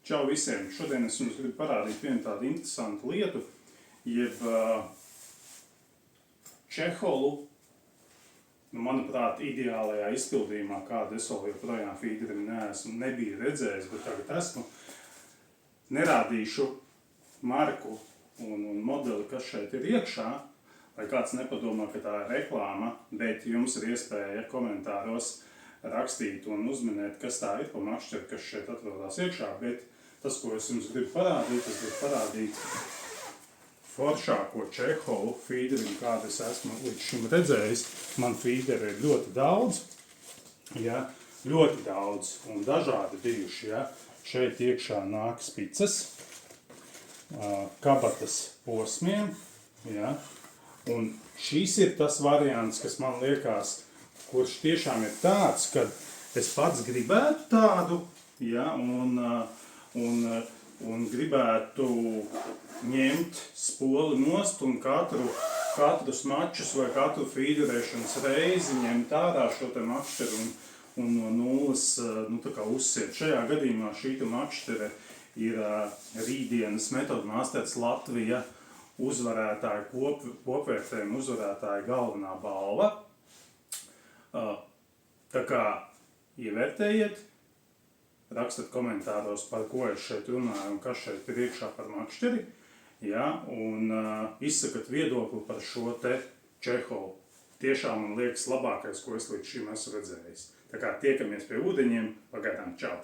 Čau visiem! Šodien es jums gribu parādīt vienu tādu interesantu lietu, jeb čeholu, manuprāt, ideālajā izpildījumā, kādu es vēl joprojām feederim nebiju redzējis, bet tagad esmu. Nerādīšu marku un modeli, kas šeit ir iekšā, lai kāds nepadomā, ka tā ir reklāma, bet jums ir iespēja komentāros rakstīt un uzminēt, kas tā ir pa makšķeri, kas šeit atrodas iekšā, bet tas, ko es jums gribu parādīt, es gribu parādīt foršāko čeholu feederim, kādu es esmu līdz šim redzējis. Man feederi ir ļoti daudz, ja, ļoti daudz un dažādi bijuši. Ja. Šeit iekšā nāk spicas, kabatas posmiem, ja. Un šis ir tas variants, kas man liekas, kurš tiešām ir tāds, kad es pats gribētu tādu, ja, un gribētu ņemt spoli nost un katru smačus vai katru feederēšanas reizi ņemt ārā šo te makšķeri un no nulles tā kā uzsiet. Šajā gadījumā šī te makšķere ir rītdienas Metodmasters Latvija uzvarētāja kopvērtējuma uzvarētāja galvenā balva. Tā kā ievērtējiet, rakstat komentāros, par ko es šeit runāju un kas šeit ir iekšā par makšķeri, ja, un izsakat viedokli par šo te čeholu. Tiešām man liekas labākais, ko es līdz šim esmu redzējis. Tā kā tiekamies pie ūdeņiem, pagaidām čau!